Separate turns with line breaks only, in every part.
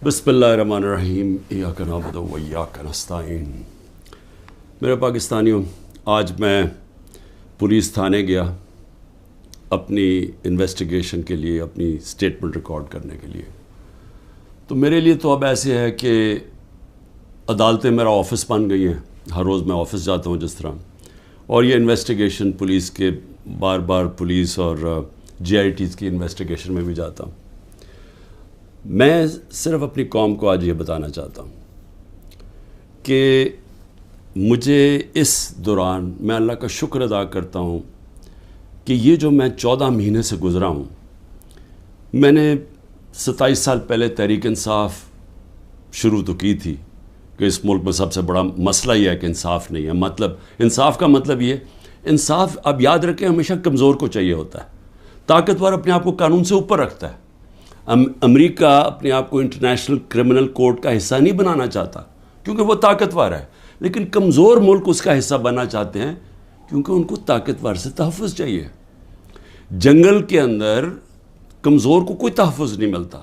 بسم اللہ الرحمن الرحیم ایاک نعبد و ایاک نستعین۔ میرے پاکستانیوں، آج میں پولیس تھانے گیا اپنی انویسٹیگیشن کے لیے، اپنی سٹیٹمنٹ ریکارڈ کرنے کے لیے۔ تو میرے لیے تو اب ایسے ہے کہ عدالتیں میرا آفس بن گئی ہیں، ہر روز میں آفس جاتا ہوں جس طرح، اور یہ انویسٹیگیشن پولیس کے بار بار پولیس اور جی آئی ٹیز کی انویسٹیگیشن میں بھی جاتا ہوں۔ میں صرف اپنی قوم کو آج یہ بتانا چاہتا ہوں کہ مجھے اس دوران میں اللہ کا شکر ادا کرتا ہوں کہ یہ جو میں 14 مہینے سے گزرا ہوں، میں نے 27 سال پہلے تحریک انصاف شروع تو کی تھی کہ اس ملک میں سب سے بڑا مسئلہ یہ ہے کہ انصاف نہیں ہے۔ مطلب انصاف کا مطلب یہ، انصاف اب یاد رکھیں ہمیشہ کمزور کو چاہیے ہوتا ہے، طاقتور اپنے آپ کو قانون سے اوپر رکھتا ہے۔ امریکہ اپنے آپ کو انٹرنیشنل کرمنل کورٹ کا حصہ نہیں بنانا چاہتا کیونکہ وہ طاقتور ہے، لیکن کمزور ملک اس کا حصہ بننا چاہتے ہیں کیونکہ ان کو طاقتور سے تحفظ چاہیے۔ جنگل کے اندر کمزور کو کوئی تحفظ نہیں ملتا،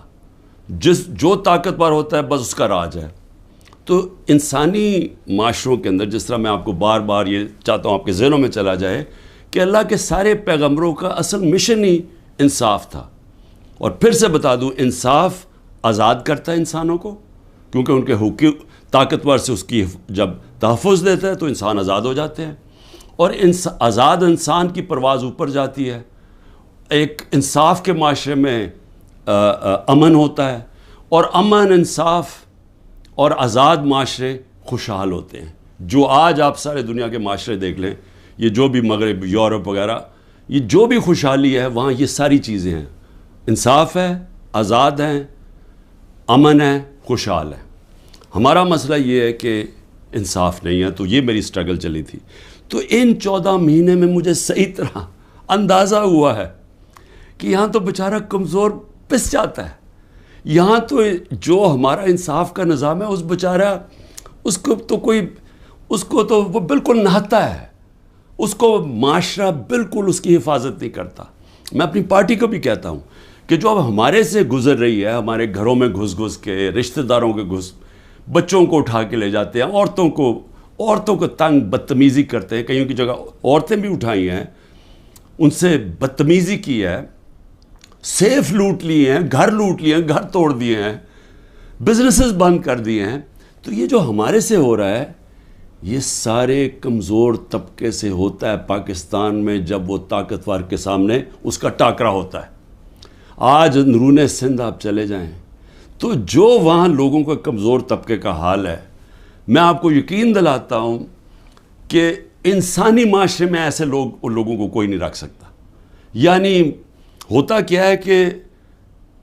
جو طاقتور ہوتا ہے بس اس کا راج ہے۔ تو انسانی معاشروں کے اندر، جس طرح میں آپ کو بار بار یہ چاہتا ہوں آپ کے ذہنوں میں چلا جائے کہ اللہ کے سارے پیغمبروں کا اصل مشن ہی انصاف تھا۔ اور پھر سے بتا دوں، انصاف آزاد کرتا ہے انسانوں کو، کیونکہ ان کے حقوق طاقتور سے اس کی جب تحفظ دیتا ہے تو انسان آزاد ہو جاتے ہیں، اور آزاد انسان کی پرواز اوپر جاتی ہے۔ ایک انصاف کے معاشرے میں امن ہوتا ہے، اور امن، انصاف اور آزاد معاشرے خوشحال ہوتے ہیں۔ جو آج آپ سارے دنیا کے معاشرے دیکھ لیں، یہ جو بھی مغرب، یورپ وغیرہ، یہ جو بھی خوشحالی ہے وہاں یہ ساری چیزیں ہیں، انصاف ہے، آزاد ہیں، امن ہے، خوشحال ہے۔ ہمارا مسئلہ یہ ہے کہ انصاف نہیں ہے، تو یہ میری سٹرگل چلی تھی۔ تو ان 14 مہینے میں مجھے صحیح طرح اندازہ ہوا ہے کہ یہاں تو بیچارہ کمزور پس جاتا ہے، یہاں تو جو ہمارا انصاف کا نظام ہے اس بیچارہ اس کو تو وہ بالکل نہتا ہے، اس کو معاشرہ بالکل اس کی حفاظت نہیں کرتا۔ میں اپنی پارٹی کو بھی کہتا ہوں کہ جو اب ہمارے سے گزر رہی ہے، ہمارے گھروں میں گھس کے، رشتہ داروں کے بچوں کو اٹھا کے لے جاتے ہیں، عورتوں کو تنگ بدتمیزی کرتے ہیں، کہیں کی جگہ عورتیں بھی اٹھائی ہیں، ان سے بدتمیزی کی ہے، سیف لوٹ لیے ہیں، گھر لوٹ لیے ہیں، گھر توڑ دیے ہیں، بزنسز بند کر دیے ہیں۔ تو یہ جو ہمارے سے ہو رہا ہے یہ سارے کمزور طبقے سے ہوتا ہے پاکستان میں، جب وہ طاقتور کے سامنے اس کا ٹاکرا ہوتا ہے۔ آج اندرون سندھ آپ چلے جائیں تو جو وہاں لوگوں کا کمزور طبقے کا حال ہے، میں آپ کو یقین دلاتا ہوں کہ انسانی معاشرے میں ایسے لوگوں کو کوئی نہیں رکھ سکتا۔ یعنی ہوتا کیا ہے کہ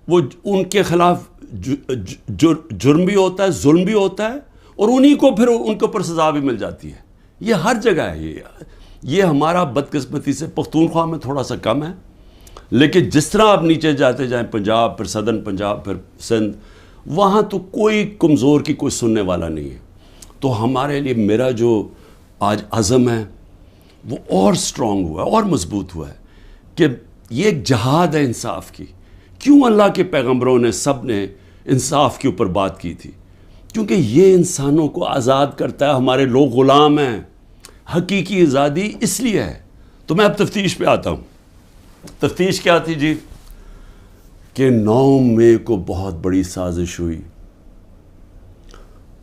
وہ ان کے خلاف جرم بھی ہوتا ہے، ظلم بھی ہوتا ہے، اور انہی کو پھر ان کے اوپر سزا بھی مل جاتی ہے۔ یہ ہر جگہ ہے، یہ ہمارا بدقسمتی سے پختونخوا میں تھوڑا سا کم ہے، لیکن جس طرح آپ نیچے جاتے جائیں، پنجاب، پھر صدرن پنجاب، پھر سندھ، وہاں تو کوئی کمزور کی کوئی سننے والا نہیں ہے۔ تو ہمارے لیے میرا جو آج عزم ہے وہ اور سٹرونگ ہوا ہے، اور مضبوط ہوا ہے کہ یہ ایک جہاد ہے انصاف کی۔ کیوں اللہ کے پیغمبروں نے سب نے انصاف کے اوپر بات کی تھی؟ کیونکہ یہ انسانوں کو آزاد کرتا ہے۔ ہمارے لوگ غلام ہیں، حقیقی آزادی اس لیے ہے۔ تو میں اب تفتیش پہ آتا ہوں۔ تفتیش کیا تھی جی؟ کہ 9 مئی کو بہت بڑی سازش ہوئی،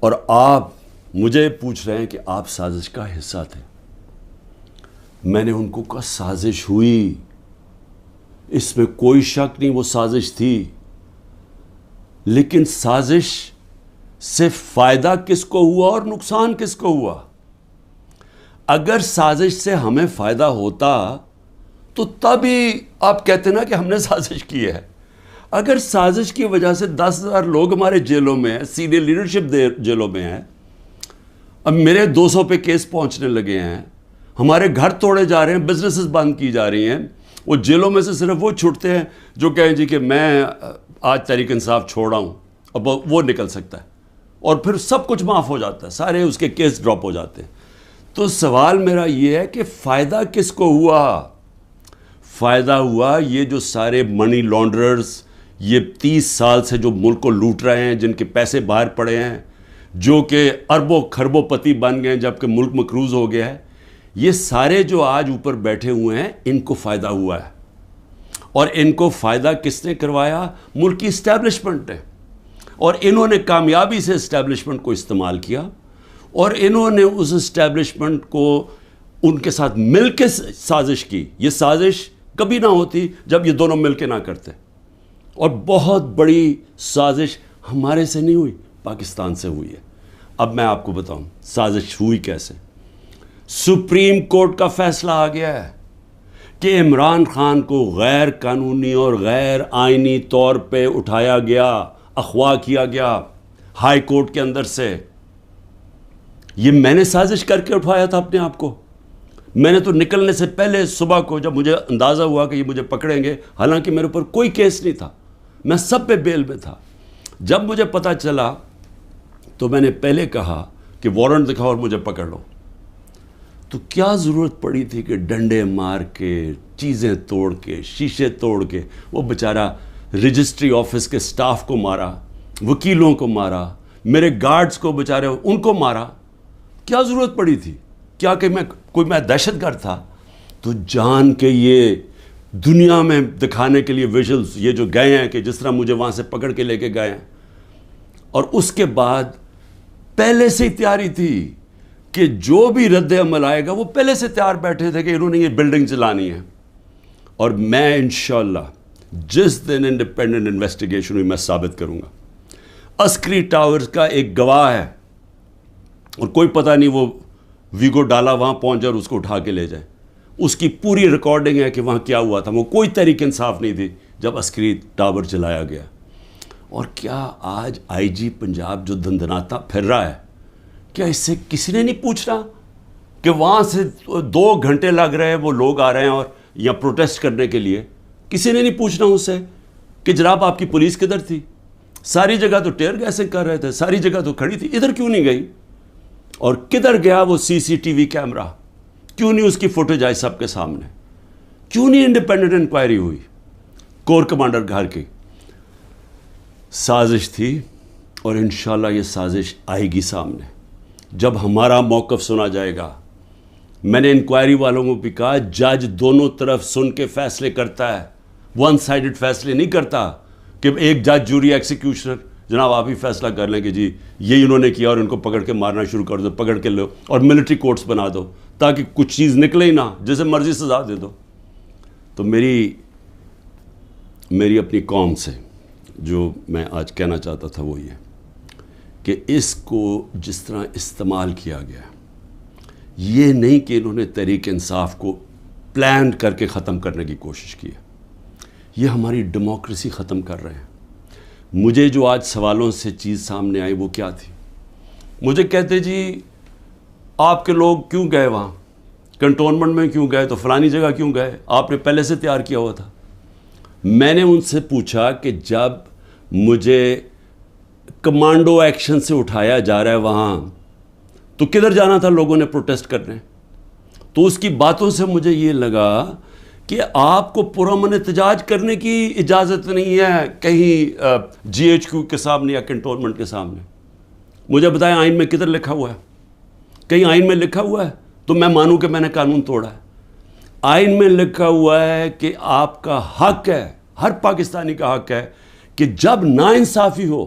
اور آپ مجھے پوچھ رہے ہیں کہ آپ سازش کا حصہ تھے۔ میں نے ان کو کہا سازش ہوئی، اس میں کوئی شک نہیں، وہ سازش تھی، لیکن سازش سے فائدہ کس کو ہوا اور نقصان کس کو ہوا؟ اگر سازش سے ہمیں فائدہ ہوتا تو تبھی آپ کہتے نا کہ ہم نے سازش کی ہے۔ اگر سازش کی وجہ سے 10,000 لوگ ہمارے جیلوں میں ہیں، سینئر لیڈرشپ جیلوں میں ہیں، اب میرے 200 پہ کیس پہنچنے لگے ہیں، ہمارے گھر توڑے جا رہے ہیں، بزنسز بند کی جا رہی ہیں، وہ جیلوں میں سے صرف وہ چھوٹتے ہیں جو کہیں جی کہ میں آج تحریک انصاف چھوڑا ہوں، اب وہ نکل سکتا ہے، اور پھر سب کچھ معاف ہو جاتا ہے، سارے اس کے کیس ڈراپ ہو جاتے ہیں۔ تو سوال میرا یہ ہے کہ فائدہ کس کو ہوا؟ فائدہ ہوا یہ جو سارے منی لانڈررز، یہ 30 سال سے جو ملک کو لوٹ رہے ہیں، جن کے پیسے باہر پڑے ہیں، جو کہ اربوں کھربوں پتی بن گئے ہیں جبکہ ملک مقروض ہو گیا ہے، یہ سارے جو آج اوپر بیٹھے ہوئے ہیں ان کو فائدہ ہوا ہے. اور ان کو فائدہ کس نے کروایا؟ ملک کی اسٹیبلشمنٹ نے. اور انہوں نے کامیابی سے اسٹیبلشمنٹ کو استعمال کیا، اور انہوں نے اس اسٹیبلشمنٹ کو ان کے ساتھ مل کے سازش کی. یہ سازش کبھی نہ ہوتی جب یہ دونوں مل کے نہ کرتے. اور بہت بڑی سازش ہمارے سے نہیں ہوئی، پاکستان سے ہوئی ہے. اب میں آپ کو بتاؤں سازش ہوئی کیسے. سپریم کورٹ کا فیصلہ آ گیا ہے کہ عمران خان کو غیر قانونی اور غیر آئینی طور پہ اٹھایا گیا، اغوا کیا گیا ہائی کورٹ کے اندر سے. یہ میں نے سازش کر کے اٹھایا تھا اپنے آپ کو. میں نے تو نکلنے سے پہلے صبح کو جب مجھے اندازہ ہوا کہ یہ مجھے پکڑیں گے، حالانکہ میرے اوپر کوئی کیس نہیں تھا، میں سب پہ بیل میں تھا، جب مجھے پتہ چلا تو میں نے پہلے کہا کہ وارنٹ دکھاؤ اور مجھے پکڑ لو. تو کیا ضرورت پڑی تھی کہ ڈنڈے مار کے، چیزیں توڑ کے، شیشے توڑ کے، وہ بیچارہ رجسٹری آفس کے سٹاف کو مارا، وکیلوں کو مارا، میرے گارڈز کو بیچارے ان کو مارا. کیا ضرورت پڑی تھی؟ کیا کہ میں دہشت گرد تھا؟ تو جان کے یہ دنیا میں دکھانے کے لیے ویژلز یہ جو گئے ہیں کہ جس طرح مجھے وہاں سے پکڑ کے لے کے گئے ہیں. اور اس کے بعد پہلے سے ہی تیاری تھی کہ جو بھی رد عمل آئے گا وہ پہلے سے تیار بیٹھے تھے کہ انہوں نے یہ بلڈنگ چلانی ہے. اور میں انشاءاللہ جس دن انڈیپینڈنٹ انویسٹیگیشن ہوئی میں ثابت کروں گا. عسکری ٹاورز کا ایک گواہ ہے، اور کوئی پتہ نہیں وہ ویگو ڈالا وہاں پہنچ جائے اور اس کو اٹھا کے لے جائے. اس کی پوری ریکارڈنگ ہے کہ وہاں کیا ہوا تھا. وہ کوئی تحریک انصاف نہیں تھی جب عسکری ٹاور چلایا گیا. اور کیا آج آئی جی پنجاب جو دندناتا پھر رہا ہے، کیا اس سے کسی نے نہیں پوچھنا کہ وہاں سے 2 گھنٹے لگ رہے ہیں وہ لوگ آ رہے ہیں اور یا پروٹیسٹ کرنے کے لیے؟ کسی نے نہیں پوچھنا اس سے کہ جناب آپ کی پولیس کدھر تھی؟ ساری جگہ تو ٹیئر گیسنگ کر رہے تھے، ساری جگہ تو کھڑی تھی، ادھر کیوں نہیں گئی؟ اور کدھر گیا وہ سی سی ٹی وی کیمرہ؟ کیوں نہیں اس کی فوٹیج آئی سب کے سامنے؟ کیوں نہیں انڈیپینڈنٹ انکوائری ہوئی؟ کور کمانڈر گھر کی سازش تھی، اور انشاءاللہ یہ سازش آئے گی سامنے جب ہمارا موقف سنا جائے گا. میں نے انکوائری والوں کو بھی کہا جج دونوں طرف سن کے فیصلے کرتا ہے، ون سائیڈڈ فیصلے نہیں کرتا کہ ایک جج جوری ایکسیکیوشنر جناب آپ ہی فیصلہ کر لیں کہ جی یہی انہوں نے کیا اور ان کو پکڑ کے مارنا شروع کر دو، پکڑ کے لو اور ملٹری کورٹس بنا دو تاکہ کچھ چیز نکلے ہی نہ، جیسے مرضی سزا دے دو. تو میری اپنی قوم سے جو میں آج کہنا چاہتا تھا وہ یہ کہ اس کو جس طرح استعمال کیا گیا، یہ نہیں کہ انہوں نے تحریک انصاف کو پلان کر کے ختم کرنے کی کوشش کی ہے، یہ ہماری ڈیموکریسی ختم کر رہے ہیں. مجھے جو آج سوالوں سے چیز سامنے آئی وہ کیا تھی؟ مجھے کہتے جی آپ کے لوگ کیوں گئے وہاں، کنٹونمنٹ میں کیوں گئے، تو فلانی جگہ کیوں گئے، آپ نے پہلے سے تیار کیا ہوا تھا. میں نے ان سے پوچھا کہ جب مجھے کمانڈو ایکشن سے اٹھایا جا رہا ہے وہاں تو کدھر جانا تھا لوگوں نے پروٹیسٹ کرنے؟ تو اس کی باتوں سے مجھے یہ لگا کہ آپ کو پرامن احتجاج کرنے کی اجازت نہیں ہے کہیں جی ایچ کیو کے سامنے یا کنٹونمنٹ کے سامنے. مجھے بتائیں آئین میں کدھر لکھا ہوا ہے؟ کہیں آئین میں لکھا ہوا ہے تو میں مانوں کہ میں نے قانون توڑا ہے. آئین میں لکھا ہوا ہے کہ آپ کا حق ہے، ہر پاکستانی کا حق ہے کہ جب ناانصافی ہو،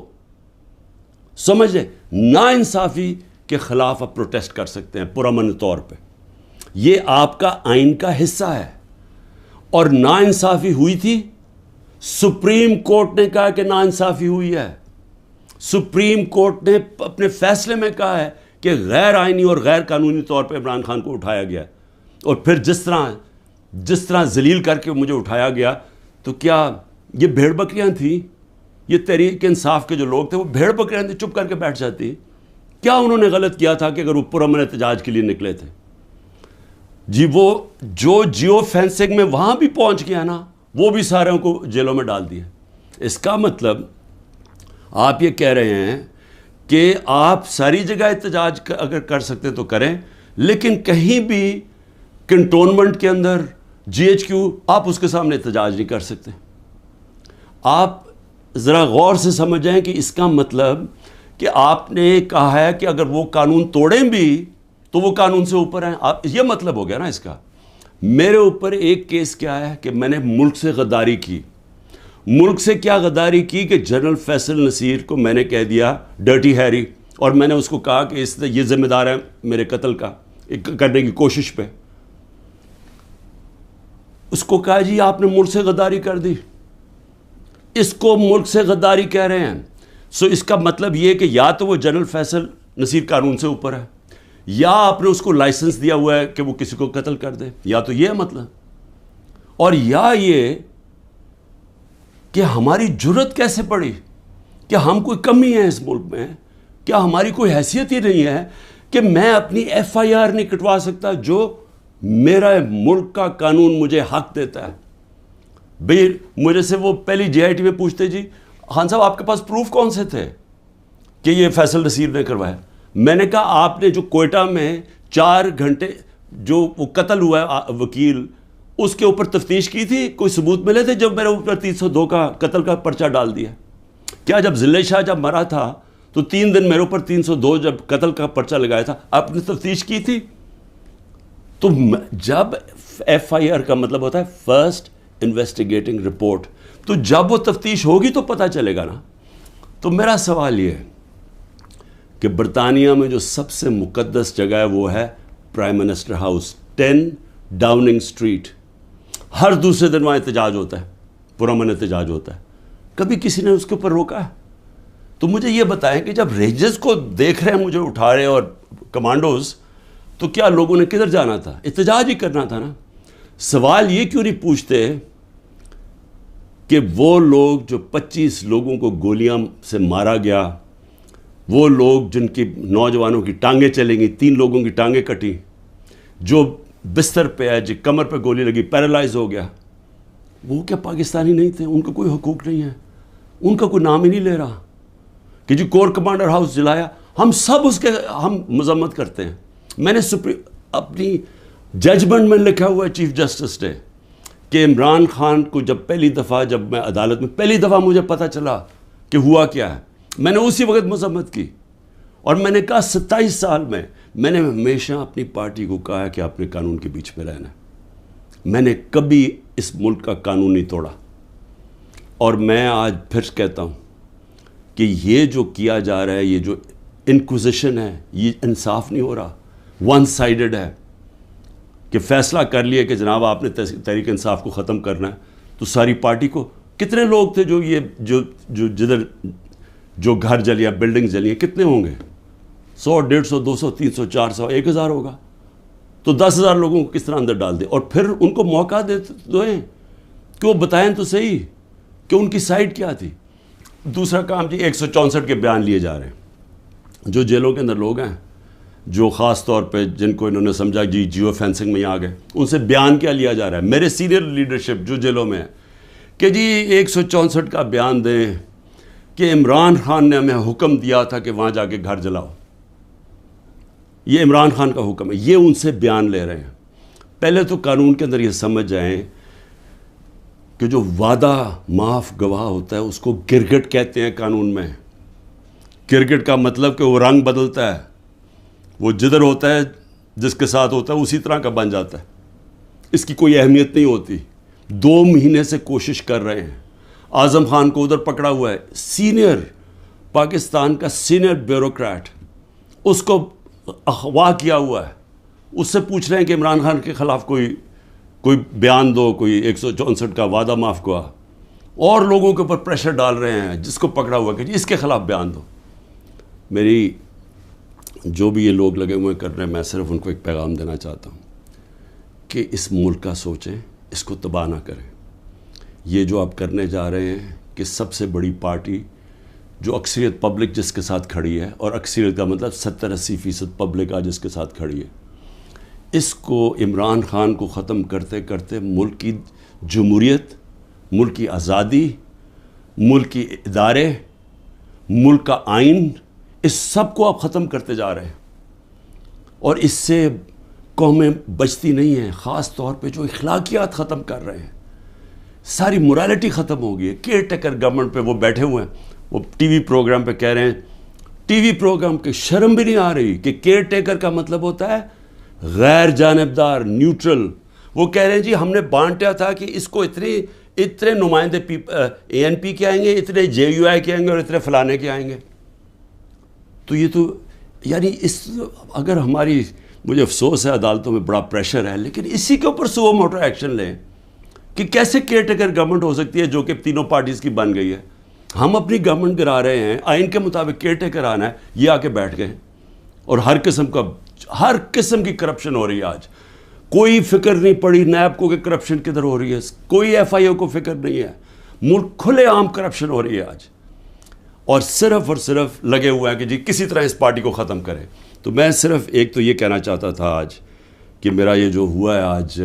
سمجھ لیں ناانصافی کے خلاف آپ پروٹیسٹ کر سکتے ہیں پرامن طور پہ. یہ آپ کا آئین کا حصہ ہے. اور ناانصافی ہوئی تھی، سپریم کورٹ نے کہا کہ ناانصافی ہوئی ہے. سپریم کورٹ نے اپنے فیصلے میں کہا ہے کہ غیر آئینی اور غیر قانونی طور پہ عمران خان کو اٹھایا گیا. اور پھر جس طرح ذلیل کر کے مجھے اٹھایا گیا، تو کیا یہ بھیڑ بکریاں تھیں؟ یہ تحریک انصاف کے جو لوگ تھے وہ بھیڑ بکریاں تھیں، چپ کر کے بیٹھ جاتی؟ کیا انہوں نے غلط کیا تھا کہ اگر وہ پرامن احتجاج کے لیے نکلے تھے؟ جی وہ جو جیو فینسنگ میں وہاں بھی پہنچ گیا نا، وہ بھی ساروں کو جیلوں میں ڈال دیا. اس کا مطلب آپ یہ کہہ رہے ہیں کہ آپ ساری جگہ احتجاج اگر کر سکتے تو کریں، لیکن کہیں بھی کنٹونمنٹ کے اندر جی ایچ کیو آپ اس کے سامنے احتجاج نہیں کر سکتے. آپ ذرا غور سے سمجھیں کہ اس کا مطلب کہ آپ نے کہا ہے کہ اگر وہ قانون توڑیں بھی تو وہ قانون سے اوپر ہیں. یہ مطلب ہو گیا نا اس کا. میرے اوپر ایک کیس کیا ہے کہ میں نے ملک سے غداری کی. ملک سے کیا غداری کی کہ جنرل فیصل نصیر کو میں نے کہہ دیا ڈرٹی ہیری, اور میں نے اس کو کہا کہ یہ ذمہ دار ہے میرے قتل کا کرنے کی کوشش پہ. اس کو کہا جی آپ نے ملک سے غداری کر دی. اس کو ملک سے غداری کہہ رہے ہیں. سو اس کا مطلب یہ کہ یا تو وہ جنرل فیصل نصیر قانون سے اوپر ہے, یا آپ نے اس کو لائسنس دیا ہوا ہے کہ وہ کسی کو قتل کر دے, یا تو یہ مطلب, اور یا یہ کہ ہماری جرت کیسے پڑی, کہ ہم کوئی کمی ہے اس ملک میں, کیا ہماری کوئی حیثیت ہی نہیں ہے کہ میں اپنی ایف آئی آر نہیں کٹوا سکتا جو میرا ملک کا قانون مجھے حق دیتا ہے. بھئی مجھے سے وہ پہلی جے آئی ٹی میں پوچھتے جی خان صاحب آپ کے پاس پروف کون سے تھے کہ یہ فیصل نصیر نے کروایا. میں نے کہا آپ نے جو کوئٹہ میں 4 گھنٹے جو وہ قتل ہوا ہے وکیل, اس کے اوپر تفتیش کی تھی, کوئی ثبوت ملے تھے جب میرے اوپر 302 کا قتل کا پرچہ ڈال دیا؟ کیا جب ضلع شاہ جب مرا تھا تو 3 دن میرے اوپر 302 جب قتل کا پرچہ لگایا تھا, آپ نے تفتیش کی تھی؟ تو جب ایف آئی آر کا مطلب ہوتا ہے فرسٹ انویسٹیگیٹنگ رپورٹ, تو جب وہ تفتیش ہوگی تو پتہ چلے گا نا. تو میرا سوال یہ ہے کہ برطانیہ میں جو سب سے مقدس جگہ ہے وہ ہے prime minister house, 10 Downing Street. ہر دوسرے دن وہاں احتجاج ہوتا ہے, پرامن احتجاج ہوتا ہے. کبھی کسی نے اس کے اوپر روکا ہے؟ تو مجھے یہ بتائیں کہ جب رینجرز کو دیکھ رہے ہیں مجھے اٹھا رہے اور کمانڈوز, تو کیا لوگوں نے کدھر جانا تھا؟ احتجاج ہی کرنا تھا نا. سوال یہ کیوں نہیں پوچھتے کہ وہ لوگ جو 25 لوگوں کو گولیاں سے مارا گیا, وہ لوگ جن کی نوجوانوں کی ٹانگیں چلیں گی, 3 لوگوں کی ٹانگیں کٹی, جو بستر پہ ہے, جو کمر پہ گولی لگی پیرالائز ہو گیا, وہ کیا پاکستانی نہیں تھے؟ ان کا کوئی حقوق نہیں ہے, ان کا کوئی نام ہی نہیں لے رہا کہ جی کور کمانڈر ہاؤس جلایا. ہم سب اس کے ہم مذمت کرتے ہیں. میں نے اپنی ججمنٹ میں لکھا ہوا ہے چیف جسٹس نے کہ عمران خان کو جب پہلی دفعہ جب میں عدالت میں پہلی دفعہ مجھے پتہ چلا کہ ہوا کیا ہے, میں نے اسی وقت مذمت کی, اور میں نے کہا 27 سال میں نے ہمیشہ اپنی پارٹی کو کہا ہے کہ آپ نے قانون کے بیچ میں رہنا ہے. میں نے کبھی اس ملک کا قانون نہیں توڑا, اور میں آج پھر کہتا ہوں کہ یہ جو کیا جا رہا ہے, یہ جو انکوزیشن ہے, یہ انصاف نہیں ہو رہا, ون سائیڈڈ ہے. کہ فیصلہ کر لیا کہ جناب آپ نے تحریک انصاف کو ختم کرنا ہے, تو ساری پارٹی کو, کتنے لوگ تھے جو یہ جو جدھر جو گھر جلیا, بلڈنگ جلی ہیں, کتنے ہوں گے؟ 100 150 200 300 400 1000 ہوگا. تو 10,000 لوگوں کو کس طرح اندر ڈال دے, اور پھر ان کو موقع دیں کہ وہ بتائیں تو صحیح کہ ان کی سائڈ کیا تھی. دوسرا کام جی 164 کے بیان لیے جا رہے ہیں. جو جیلوں کے اندر لوگ ہیں جو خاص طور پہ جن کو انہوں نے سمجھا جی جیو فینسنگ میں آ گئے, ان سے بیان کیا لیا جا رہا ہے؟ میرے سینئر لیڈرشپ جو جیلوں میں ہے کہ جی 164 کا بیان دیں کہ عمران خان نے ہمیں حکم دیا تھا کہ وہاں جا کے گھر جلاؤ. یہ عمران خان کا حکم ہے, یہ ان سے بیان لے رہے ہیں. پہلے تو قانون کے اندر یہ سمجھ جائیں کہ جو وعدہ معاف گواہ ہوتا ہے اس کو گرگٹ کہتے ہیں قانون میں. گرگٹ کا مطلب کہ وہ رنگ بدلتا ہے, وہ جدھر ہوتا ہے جس کے ساتھ ہوتا ہے اسی طرح کا بن جاتا ہے, اس کی کوئی اہمیت نہیں ہوتی. 2 مہینے سے کوشش کر رہے ہیں. اعظم خان کو ادھر پکڑا ہوا ہے, سینئر پاکستان کا سینئر بیوروکریٹ, اس کو اغوا کیا ہوا ہے. اس سے پوچھ رہے ہیں کہ عمران خان کے خلاف کوئی بیان دو, کوئی 164 کا وعدہ معاف گواہ, اور لوگوں کے اوپر پریشر ڈال رہے ہیں جس کو پکڑا ہوا کہ جی اس کے خلاف بیان دو. میری جو بھی یہ لوگ لگے ہوئے کر رہے ہیں, میں صرف ان کو ایک پیغام دینا چاہتا ہوں کہ اس ملک کا سوچیں, اس کو تباہ نہ کریں. یہ جو آپ کرنے جا رہے ہیں کہ سب سے بڑی پارٹی جو اکثریت پبلک جس کے ساتھ کھڑی ہے, اور اکثریت کا مطلب 70-80% پبلک آج جس کے ساتھ کھڑی ہے, اس کو عمران خان کو ختم کرتے کرتے ملک کی جمہوریت, ملک کی آزادی, ملک کی ادارے, ملک کا آئین, اس سب کو آپ ختم کرتے جا رہے ہیں. اور اس سے قومیں بچتی نہیں ہیں, خاص طور پہ جو اخلاقیات ختم کر رہے ہیں. ساری morality ختم ہو گئی ہے. کیئر ٹیکر گورنمنٹ پہ وہ بیٹھے ہوئے ہیں, وہ ٹی وی پروگرام پہ کہہ رہے ہیں, ٹی وی پروگرام کی شرم بھی نہیں آ رہی کہ کیئر ٹیکر کا مطلب ہوتا ہے غیر جانبدار, نیوٹرل. وہ کہہ رہے ہیں جی ہم نے بانٹا تھا کہ اس کو اتنے نمائندے اے این پی کے آئیں گے, اتنے جے یو آئی کے آئیں گے اور اتنے فلانے کے آئیں گے. تو یہ تو یعنی اگر ہماری, مجھے افسوس ہے عدالتوں میں بڑا پریشر ہے, لیکن اسی کے اوپر سو موٹر ایکشن لیں کہ کیسے کیئر ٹیکر گورنمنٹ ہو سکتی ہے جو کہ تینوں پارٹیز کی بن گئی ہے. ہم اپنی گورنمنٹ گرا رہے ہیں, آئین کے مطابق کیئر ٹیکر آنا ہے, یہ آ کے بیٹھ گئے اور ہر قسم کی کرپشن ہو رہی ہے. آج کوئی فکر نہیں پڑی نیب کو کہ کرپشن کدھر ہو رہی ہے, کوئی ایف آئی او کو فکر نہیں ہے. ملک کھلے عام کرپشن ہو رہی ہے آج, اور صرف لگے ہوئے ہیں کہ جی کسی طرح اس پارٹی کو ختم کریں. تو میں صرف ایک تو یہ کہنا چاہتا تھا آج کہ میرا یہ جو ہوا ہے آج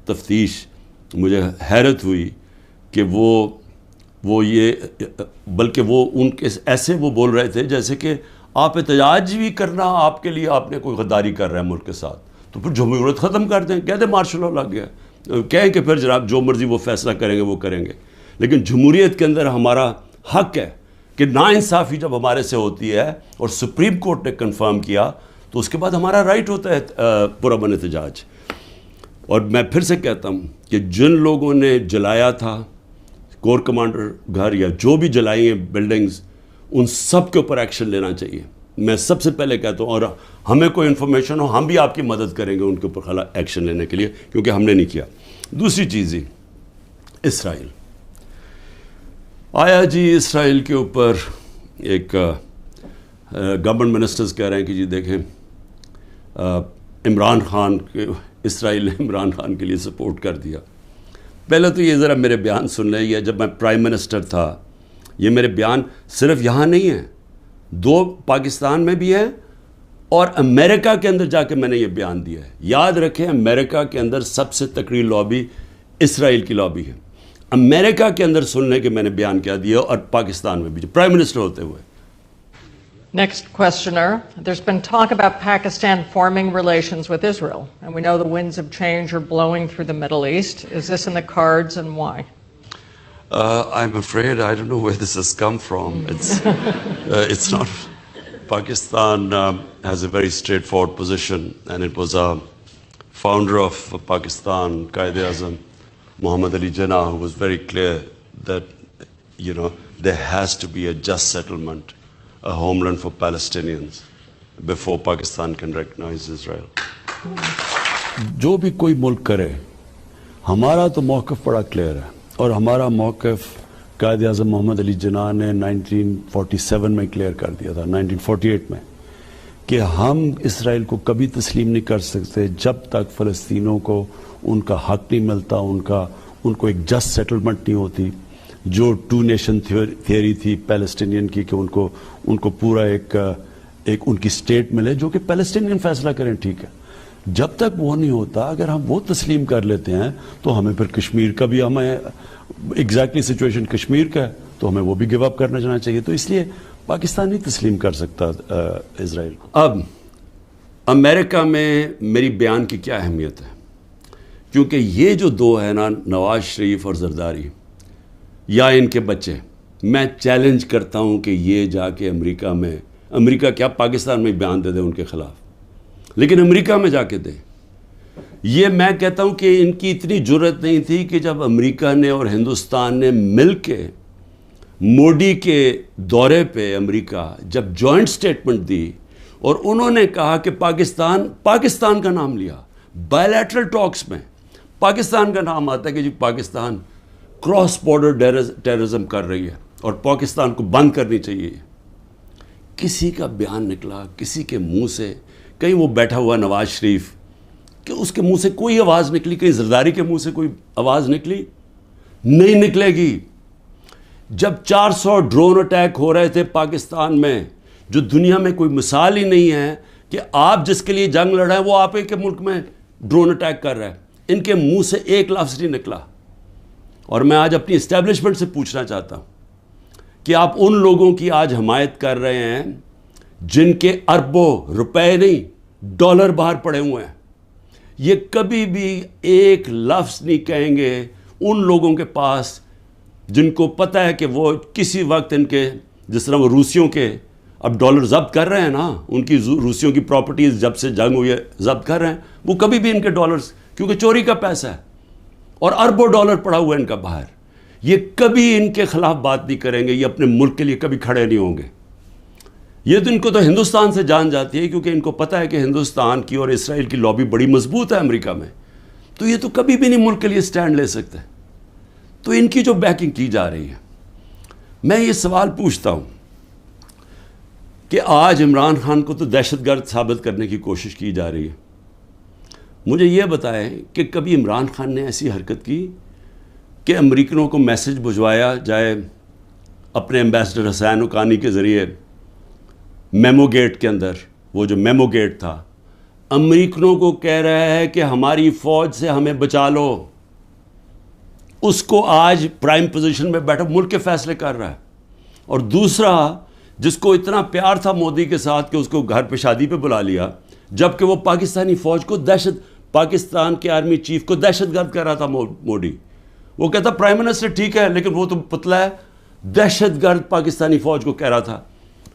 تفتیش, مجھے حیرت ہوئی کہ وہ یہ, بلکہ وہ ان کے ایسے وہ بول رہے تھے جیسے کہ آپ احتجاج بھی کرنا آپ کے لیے آپ نے کوئی غداری کر رہا ہے ملک کے ساتھ, تو پھر جمہوریت ختم کر دیں, کہہ دیں مارشل لا لگ گیا, کہیں کہ پھر جناب جو مرضی وہ فیصلہ کریں گے وہ کریں گے. لیکن جمہوریت کے اندر ہمارا حق ہے کہ ناانصافی جب ہمارے سے ہوتی ہے اور سپریم کورٹ نے کنفرم کیا تو اس کے بعد ہمارا رائٹ ہوتا ہے پرامن احتجاج. اور میں پھر سے کہتا ہوں کہ جن لوگوں نے جلایا تھا کور کمانڈر گھر یا جو بھی جلائی ہیں بلڈنگز, ان سب کے اوپر ایکشن لینا چاہیے. میں سب سے پہلے کہتا ہوں, اور ہمیں کوئی انفارمیشن ہو ہم بھی آپ کی مدد کریں گے ان کے اوپر ایکشن لینے کے لیے, کیونکہ ہم نے نہیں کیا. دوسری چیز ہی اسرائیل آیا جی, اسرائیل کے اوپر ایک گورنمنٹ منسٹرز کہہ رہے ہیں کہ جی دیکھیں عمران خان کے, اسرائیل نے عمران خان کے لیے سپورٹ کر دیا. پہلے تو یہ ذرا میرے بیان سن لیں, یہ جب میں پرائم منسٹر تھا, یہ میرے بیان صرف یہاں نہیں ہیں, 2 پاکستان میں بھی ہیں اور امریکہ کے اندر جا کے میں نے یہ بیان دیا ہے. یاد رکھیں امریکہ کے اندر سب سے تکڑی لابی اسرائیل کی لابی ہے. امریکہ کے اندر سن لیں کہ میں نے بیان کیا دیا, اور پاکستان میں بھی پرائم منسٹر ہوتے ہوئے.
Next questioner. There's been talk about Pakistan forming relations with Israel, and we know the winds of change are blowing through the Middle East. Is this in the cards, and why?
I'm afraid I don't know where this has come from. It's not. Pakistan has a very straightforward position, and it was a founder of Pakistan, Quaid-e-Azam, Muhammad Ali Jinnah, who was very clear that, there has to be a just settlement, a homeland for Palestinians before Pakistan can recognize Israel. جو بھی کوئی ملک کرے, ہمارا تو موقف بڑا clear ہے, اور ہمارا موقف قائد اعظم محمد علی جناح نے 1947 میں کلیئر کر دیا تھا, 1948 میں, کہ ہم اسرائیل کو کبھی تسلیم نہیں کر سکتے جب تک فلسطینوں کو ان کا حق نہیں ملتا, ان کو ایک جسٹ سیٹلمنٹ نہیں ہوتی. جو 2 نیشن تھیوری تھی پیلسٹینین کی کہ ان کو پورا ایک ان کی اسٹیٹ ملے جو کہ پیلسٹینین فیصلہ کریں, ٹھیک ہے. جب تک وہ نہیں ہوتا, اگر ہم وہ تسلیم کر لیتے ہیں تو ہمیں پھر کشمیر کا بھی, ہمیں ایگزیکٹلی سچویشن کشمیر کا ہے تو ہمیں وہ بھی گیو اپ کرنا چاہنا چاہیے. تو اس لیے پاکستان نہیں تسلیم کر سکتا اسرائیل کو. اب امریکہ میں میری بیان کی کیا اہمیت ہے, کیونکہ یہ جو 2 ہیں نا, نواز شریف اور زرداری یا ان کے بچے, میں چیلنج کرتا ہوں کہ یہ جا کے امریکہ کیا پاکستان میں بیان دے دیں ان کے خلاف, لیکن امریکہ میں جا کے دیں. یہ میں کہتا ہوں کہ ان کی اتنی جرت نہیں تھی کہ جب امریکہ نے اور ہندوستان نے مل کے موڈی کے دورے پہ امریکہ جب جوائنٹ سٹیٹمنٹ دی اور انہوں نے کہا کہ پاکستان کا نام لیا, بائیلیٹرل ٹاکس میں پاکستان کا نام آتا ہے کہ جی پاکستان کراس بارڈر ٹیررزم کر رہی ہے اور پاکستان کو بند کرنی چاہیے. کسی کا بیان نکلا کسی کے منہ سے, کہیں وہ بیٹھا ہوا نواز شریف کہ اس کے منہ سے کوئی آواز نکلی, کہیں زرداری کے منہ سے کوئی آواز نکلی؟ نہیں نکلے گی. جب 400 ڈرون اٹیک ہو رہے تھے پاکستان میں, جو دنیا میں کوئی مثال ہی نہیں ہے کہ آپ جس کے لیے جنگ لڑ رہے ہیں وہ آپ کے ملک میں ڈرون اٹیک کر رہے ہیں, ان کے منہ سے ایک لفظ نہیں نکلا. اور میں آج اپنی اسٹیبلشمنٹ سے پوچھنا چاہتا ہوں کہ آپ ان لوگوں کی آج حمایت کر رہے ہیں جن کے اربوں روپے نہیں ڈالر باہر پڑے ہوئے ہیں. یہ کبھی بھی ایک لفظ نہیں کہیں گے ان لوگوں کے پاس جن کو پتہ ہے کہ وہ کسی وقت ان کے، جس طرح وہ روسیوں کے اب ڈالر ضبط کر رہے ہیں نا، ان کی روسیوں کی پراپرٹیز جب سے جنگ ہوئی ہے ضبط کر رہے ہیں، وہ کبھی بھی ان کے ڈالرز، کیونکہ چوری کا پیسہ ہے اور اربوں ڈالر پڑا ہوا ہے ان کا باہر، یہ کبھی ان کے خلاف بات نہیں کریں گے، یہ اپنے ملک کے لیے کبھی کھڑے نہیں ہوں گے. یہ تو ان کو تو ہندوستان سے جان جاتی ہے، کیونکہ ان کو پتہ ہے کہ ہندوستان کی اور اسرائیل کی لابی بڑی مضبوط ہے امریکہ میں، تو یہ تو کبھی بھی نہیں ملک کے لیے سٹینڈ لے سکتے. تو ان کی جو بیکنگ کی جا رہی ہے، میں یہ سوال پوچھتا ہوں کہ آج عمران خان کو تو دہشت گرد ثابت کرنے کی کوشش کی جا رہی ہے. مجھے یہ بتائیں کہ کبھی عمران خان نے ایسی حرکت کی کہ امریکنوں کو میسج بھجوایا جائے اپنے ایمبیسڈر حسین حقانی کے ذریعے میمو گیٹ کے اندر، وہ جو میمو گیٹ تھا، امریکنوں کو کہہ رہا ہے کہ ہماری فوج سے ہمیں بچا لو، اس کو آج پرائم پوزیشن میں بیٹھا ملک کے فیصلے کر رہا ہے. اور دوسرا، جس کو اتنا پیار تھا مودی کے ساتھ کہ اس کو گھر پہ شادی پہ بلا لیا، جبکہ وہ پاکستانی فوج کو پاکستان کے آرمی چیف کو دہشت گرد کر رہا تھا مودی. وہ کہتا پرائم منسٹر ٹھیک ہے لیکن وہ تو پتلا ہے، دہشت گرد پاکستانی فوج کو کہہ رہا تھا.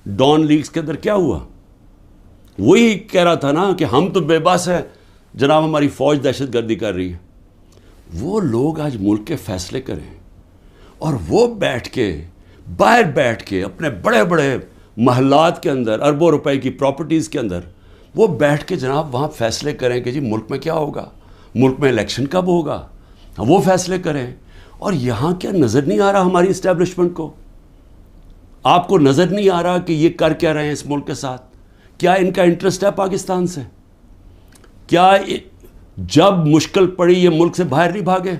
ڈان لیکس کے اندر کیا ہوا؟ وہی کہہ رہا تھا نا کہ ہم تو بے بس ہیں جناب، ہماری فوج دہشت گردی کر رہی ہے. وہ لوگ آج ملک کے فیصلے کریں اور وہ بیٹھ کے باہر بیٹھ کے اپنے بڑے بڑے محلات کے اندر، اربوں روپے کی پراپرٹیز کے اندر وہ بیٹھ کے جناب وہاں فیصلے کریں کہ جی ملک میں کیا ہوگا، ملک میں الیکشن کب ہوگا، وہ فیصلے کریں. اور یہاں کیا نظر نہیں آ رہا ہماری اسٹیبلشمنٹ کو؟ آپ کو نظر نہیں آ رہا کہ یہ کر کیا رہے ہیں اس ملک کے ساتھ؟ کیا ان کا انٹرسٹ ہے پاکستان سے؟ کیا جب مشکل پڑی یہ ملک سے باہر نہیں بھاگے؟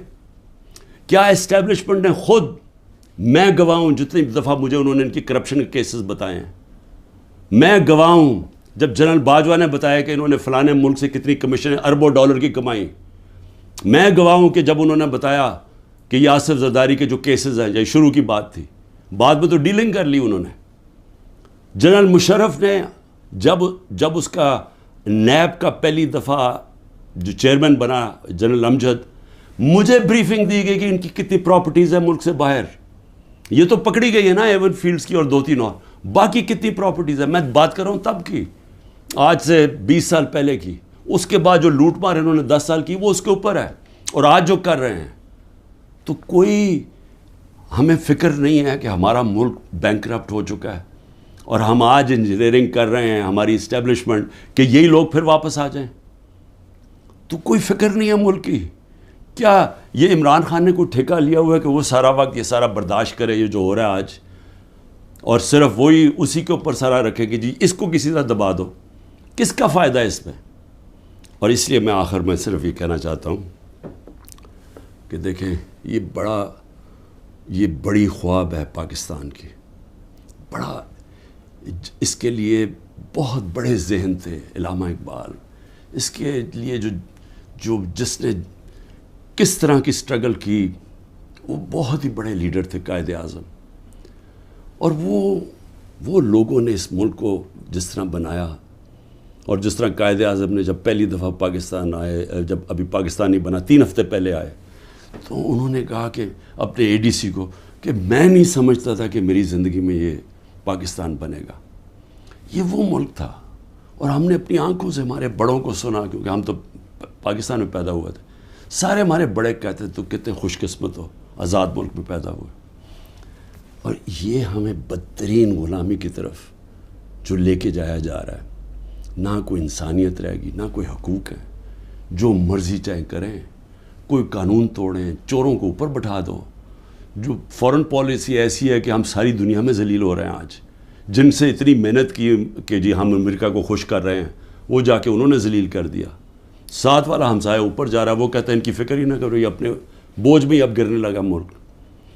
کیا اسٹیبلشمنٹ نے خود، میں گواہ ہوں جتنی دفعہ مجھے انہوں نے ان کی کرپشن کے کیسز بتائے ہیں، میں گواہ ہوں جب جنرل باجوہ نے بتایا کہ انہوں نے فلانے ملک سے کتنی کمیشن اربوں ڈالر کی کمائی، میں گواہ ہوں کہ جب انہوں نے بتایا کہ یہ آصف زرداری کے جو کیسز ہیں، یہ شروع کی بات تھی، بعد میں تو ڈیلنگ کر لی انہوں نے. جنرل مشرف نے جب اس کا نیب کا پہلی دفعہ جو چیئرمین بنا جنرل امجد، مجھے بریفنگ دی گئی کہ ان کی کتنی پراپرٹیز ہیں ملک سے باہر. یہ تو پکڑی گئی ہے نا ایون فیلڈز کی اور 2-3 اور، باقی کتنی پراپرٹیز ہیں؟ میں بات کر رہا ہوں تب کی، آج سے 20 سال پہلے کی. اس کے بعد جو لوٹ مار انہوں نے 10 سال کی وہ اس کے اوپر ہے، اور آج جو کر رہے ہیں. تو کوئی ہمیں فکر نہیں ہے کہ ہمارا ملک بینکرپٹ ہو چکا ہے اور ہم آج انجینئرنگ کر رہے ہیں ہماری اسٹیبلشمنٹ کہ یہی لوگ پھر واپس آ جائیں؟ تو کوئی فکر نہیں ہے ملک کی. کیا یہ عمران خان نے کوئی ٹھیکہ لیا ہوا ہے کہ وہ سارا وقت یہ سارا برداشت کرے یہ جو ہو رہا ہے آج، اور صرف وہی اسی کے اوپر سارا رکھے کہ جی اس کو کسی طرح دبا دو؟ کس کا فائدہ ہے اس میں؟ اور اس لیے میں آخر میں صرف یہ کہنا چاہتا ہوں کہ دیکھیں یہ بڑی خواب ہے پاکستان کی، بڑا، اس کے لیے بہت بڑے ذہن تھے علامہ اقبال، اس کے لیے جس نے کس طرح کی سٹرگل کی، وہ بہت ہی بڑے لیڈر تھے، قائد اعظم. اور وہ لوگوں نے اس ملک کو جس طرح بنایا، اور جس طرح قائد اعظم نے جب پہلی دفعہ پاکستان آئے، جب ابھی پاکستانی بنا 3 ہفتے پہلے آئے، تو انہوں نے کہا کہ اپنے اے ڈی سی کو کہ میں نہیں سمجھتا تھا کہ میری زندگی میں یہ پاکستان بنے گا. یہ وہ ملک تھا، اور ہم نے اپنی آنکھوں سے ہمارے بڑوں کو سنا، کیونکہ ہم تو پاکستان میں پیدا ہوئے تھے. سارے ہمارے بڑے کہتے تو کتنے خوش قسمت ہو، آزاد ملک میں پیدا ہوئے. اور یہ ہمیں بدترین غلامی کی طرف جو لے کے جایا جا رہا ہے، نہ کوئی انسانیت رہے گی، نہ کوئی حقوق ہے، جو مرضی چاہے کریں، کوئی قانون توڑیں، چوروں کو اوپر بٹھا دو. جو فورن پالیسی ایسی ہے کہ ہم ساری دنیا میں ذلیل ہو رہے ہیں آج، جن سے اتنی محنت کی کہ جی ہم امریکہ کو خوش کر رہے ہیں، وہ جا کے انہوں نے ذلیل کر دیا. ساتھ والا ہمسایہ اوپر جا رہا ہے، وہ کہتا ہے ان کی فکر ہی نہ کرو، یہ اپنے بوجھ میں ہی اب گرنے لگا ملک.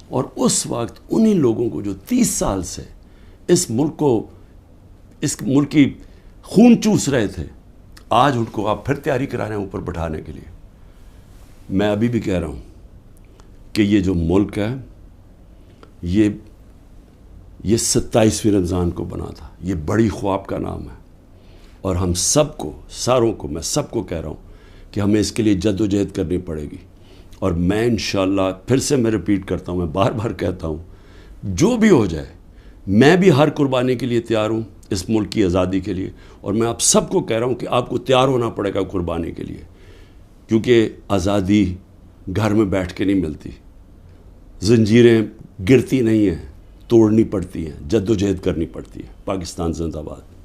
اور اس وقت انہی لوگوں کو جو 30 سال سے اس ملک کی خون چوس رہے تھے، آج ان کو آپ پھر تیاری کرا رہے ہیں اوپر بٹھانے کے لیے. میں ابھی بھی کہہ رہا ہوں کہ یہ جو ملک ہے، یہ 27ویں رمضان کو بنا تھا. یہ بڑی خواب کا نام ہے، اور ہم سب کو، ساروں کو، میں سب کو کہہ رہا ہوں کہ ہمیں اس کے لیے جد و جہد کرنی پڑے گی. اور میں انشاءاللہ پھر سے میں ریپیٹ کرتا ہوں، میں بار بار کہتا ہوں، جو بھی ہو جائے میں بھی ہر قربانی کے لیے تیار ہوں اس ملک کی آزادی کے لیے، اور میں آپ سب کو کہہ رہا ہوں کہ آپ کو تیار ہونا پڑے گا قربانی کے لیے، کیونکہ آزادی گھر میں بیٹھ کے نہیں ملتی، زنجیریں گرتی نہیں ہیں، توڑنی پڑتی ہیں، جد و جہد کرنی پڑتی ہے۔ پاکستان زندہ باد۔